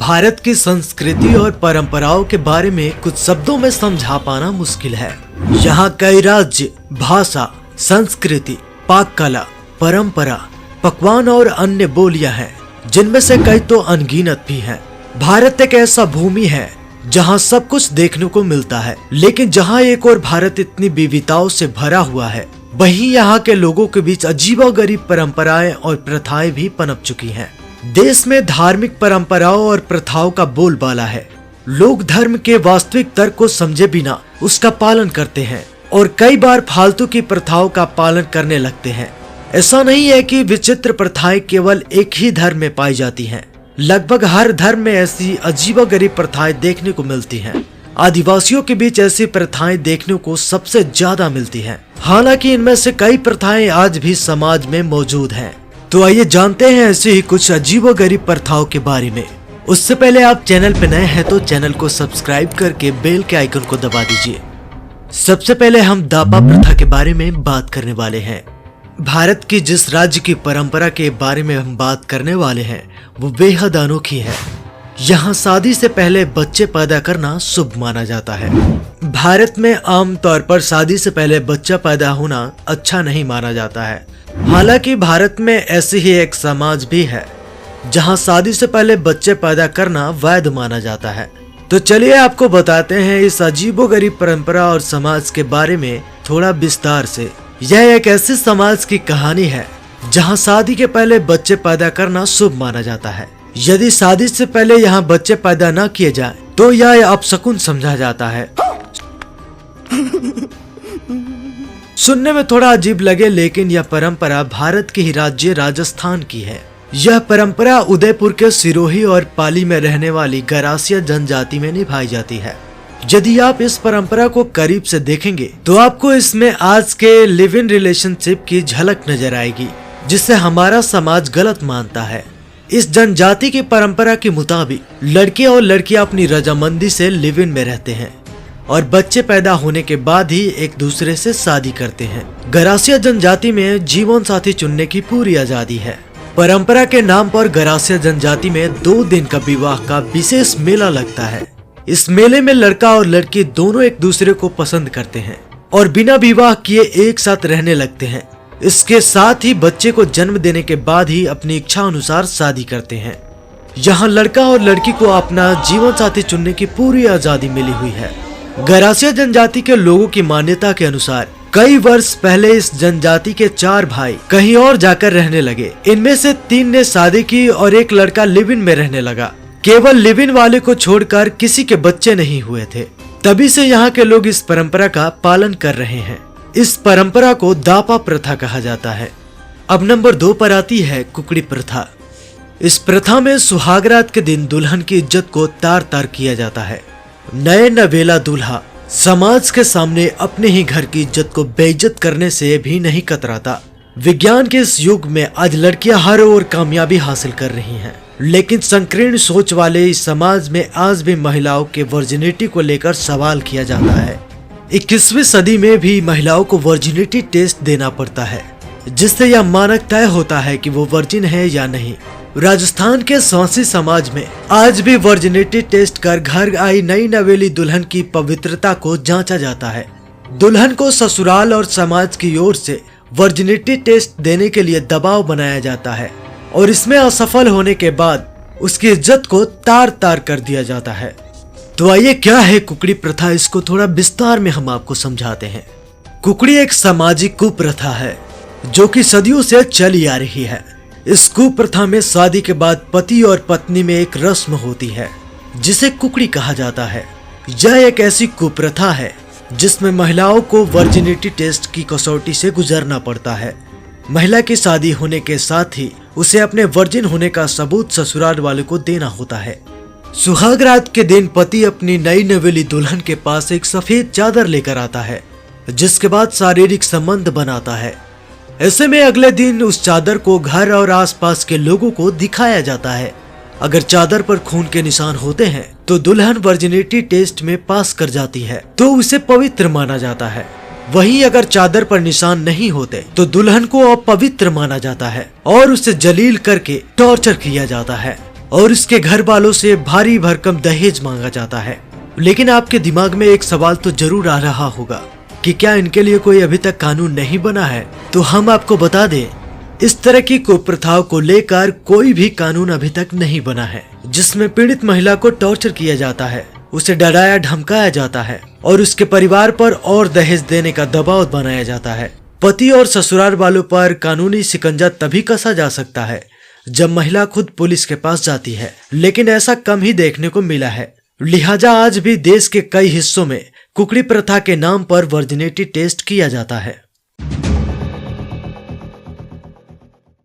भारत की संस्कृति और परंपराओं के बारे में कुछ शब्दों में समझा पाना मुश्किल है। यहाँ कई राज्य, भाषा, संस्कृति, पाक कला, परंपरा, पकवान और अन्य बोलियां हैं, जिनमें से कई तो अनगिनत भी हैं। भारत एक ऐसा भूमि है जहाँ सब कुछ देखने को मिलता है, लेकिन जहाँ एक और भारत इतनी विविधताओं से भरा हुआ है, वहीं यहाँ के लोगों के बीच अजीबोगरीब परंपराएं और प्रथाएं भी पनप चुकी हैं। देश में धार्मिक परंपराओं और प्रथाओं का बोलबाला है। लोग धर्म के वास्तविक तर्क को समझे बिना उसका पालन करते हैं और कई बार फालतू की प्रथाओं का पालन करने लगते हैं। ऐसा नहीं है कि विचित्र प्रथाएं केवल एक ही धर्म में पाई जाती हैं। लगभग हर धर्म में ऐसी अजीबोगरीब प्रथाएं देखने को मिलती हैं। आदिवासियों के बीच ऐसी प्रथाएं देखने को सबसे ज्यादा मिलती हैं। हालांकि इनमें से कई प्रथाएं आज भी समाज में मौजूद हैं। तो आइए जानते हैं ऐसी ही कुछ अजीबोगरीब प्रथाओं के बारे में। उससे पहले आप चैनल पे नए हैं तो चैनल को सब्सक्राइब करके बेल के आइकन को दबा दीजिए। सबसे पहले हम दापा प्रथा के बारे में बात करने वाले हैं। भारत की जिस राज्य की परंपरा के बारे में हम बात करने वाले हैं वो बेहद अनोखी है। यहाँ शादी से पहले बच्चे पैदा करना शुभ माना जाता है। भारत में आमतौर पर शादी से पहले बच्चा पैदा होना अच्छा नहीं माना जाता है। हालांकि भारत में ऐसी ही एक समाज भी है जहाँ शादी से पहले बच्चे पैदा करना वैध माना जाता है। तो चलिए आपको बताते हैं इस अजीबोगरीब परंपरा और समाज के बारे में थोड़ा विस्तार से। यह एक ऐसे समाज की कहानी है जहाँ शादी के पहले बच्चे पैदा करना शुभ माना जाता है। यदि शादी से पहले यहाँ बच्चे पैदा न किए जाए तो यह अपशकुन समझा जाता है। सुनने में थोड़ा अजीब लगे, लेकिन यह परंपरा भारत के ही राज्य राजस्थान की है। यह परंपरा उदयपुर के सिरोही और पाली में रहने वाली गरासिया जनजाति में निभाई जाती है। यदि आप इस परंपरा को करीब से देखेंगे तो आपको इसमें आज के लिव इन रिलेशनशिप की झलक नजर आएगी, जिसे हमारा समाज गलत मानता है। इस जनजाति की परंपरा के मुताबिक लड़के और लड़कियां अपनी रजामंदी से लिव इन में रहते हैं और बच्चे पैदा होने के बाद ही एक दूसरे से शादी करते हैं। गरासिया जनजाति में जीवन साथी चुनने की पूरी आजादी है। परंपरा के नाम पर गरासिया जनजाति में 2 दिन का विवाह का विशेष मेला लगता है। इस मेले में लड़का और लड़की दोनों एक दूसरे को पसंद करते हैं और बिना विवाह किए एक साथ रहने लगते हैं। इसके साथ ही बच्चे को जन्म देने के बाद ही अपनी इच्छा अनुसार शादी करते हैं। यहाँ लड़का और लड़की को अपना जीवन साथी चुनने की पूरी आजादी मिली हुई है। गरासिया जनजाति के लोगों की मान्यता के अनुसार कई वर्ष पहले इस जनजाति के 4 भाई कहीं और जाकर रहने लगे। इनमें से 3 ने शादी की और एक लड़का लिव इन में रहने लगा। केवल लिव इन वाले को छोड़कर किसी के बच्चे नहीं हुए थे। तभी से यहाँ के लोग इस परंपरा का पालन कर रहे हैं। इस परंपरा को दापा प्रथा कहा जाता है। अब नंबर 2 पर आती है कुकड़ी प्रथा। इस प्रथा में सुहागरात के दिन दुल्हन की इज्जत को तार तार किया जाता है। नए नवेला दूल्हा समाज के सामने अपने ही घर की इज्जत को बेइज्जत करने से भी नहीं कतराता। विज्ञान के इस युग में आज लड़कियां हर ओर कामयाबी हासिल कर रही हैं, लेकिन संकीर्ण सोच वाले इस समाज में आज भी महिलाओं के वर्जिनिटी को लेकर सवाल किया जाता है। 21वीं सदी में भी महिलाओं को वर्जिनिटी टेस्ट देना पड़ता है, जिससे यह मानक तय होता है कि वो वर्जिन है या नहीं। राजस्थान के स्वासी समाज में आज भी वर्जिनिटी टेस्ट कर घर आई नई नवेली दुल्हन की पवित्रता को जांचा जाता है। दुल्हन को ससुराल और समाज की ओर से वर्जिनिटी टेस्ट देने के लिए दबाव बनाया जाता है और इसमें असफल होने के बाद उसकी इज्जत को तार तार कर दिया जाता है। तो आइए क्या है कुकड़ी प्रथा, इसको थोड़ा विस्तार में हम आपको समझाते हैं। कुकड़ी एक सामाजिक कुप्रथा है जो कि सदियों से चली आ रही है। इस कुप्रथा में शादी के बाद पति और पत्नी में एक रस्म होती है जिसे कुकड़ी कहा जाता है। यह एक ऐसी कुप्रथा है जिसमें महिलाओं को वर्जिनिटी टेस्ट की कसौटी से गुजरना पड़ता है। महिला की शादी होने के साथ ही उसे अपने वर्जिन होने का सबूत ससुराल वाले को देना होता है। सुहागरात के दिन पति अपनी नई नवेली दुल्हन के पास एक सफेद चादर लेकर आता है, जिसके बाद शारीरिक संबंध बनाता है। ऐसे में अगले दिन उस चादर को घर और आसपास के लोगों को दिखाया जाता है। अगर चादर पर खून के निशान होते हैं तो दुल्हन वर्जिनिटी टेस्ट में पास कर जाती है तो उसे पवित्र माना जाता है। वहीं अगर चादर पर निशान नहीं होते तो दुल्हन को अपवित्र माना जाता है और उसे जलील करके टॉर्चर किया जाता है। और उसके घर वालों से भारी भरकम दहेज मांगा जाता है। लेकिन आपके दिमाग में एक सवाल तो जरूर आ रहा होगा कि क्या इनके लिए कोई अभी तक कानून नहीं बना है? तो हम आपको बता दें, इस तरह की कुप्रथाओं को लेकर कोई भी कानून अभी तक नहीं बना है, जिसमें पीड़ित महिला को टॉर्चर किया जाता है, उसे डराया धमकाया जाता है और उसके परिवार पर और दहेज देने का दबाव बनाया जाता है। पति और ससुराल वालों पर कानूनी शिकंजा तभी कसा जा सकता है जब महिला खुद पुलिस के पास जाती है, लेकिन ऐसा कम ही देखने को मिला है। लिहाजा आज भी देश के कई हिस्सों में कुकड़ी प्रथा के नाम पर वर्जिनिटी टेस्ट किया जाता है।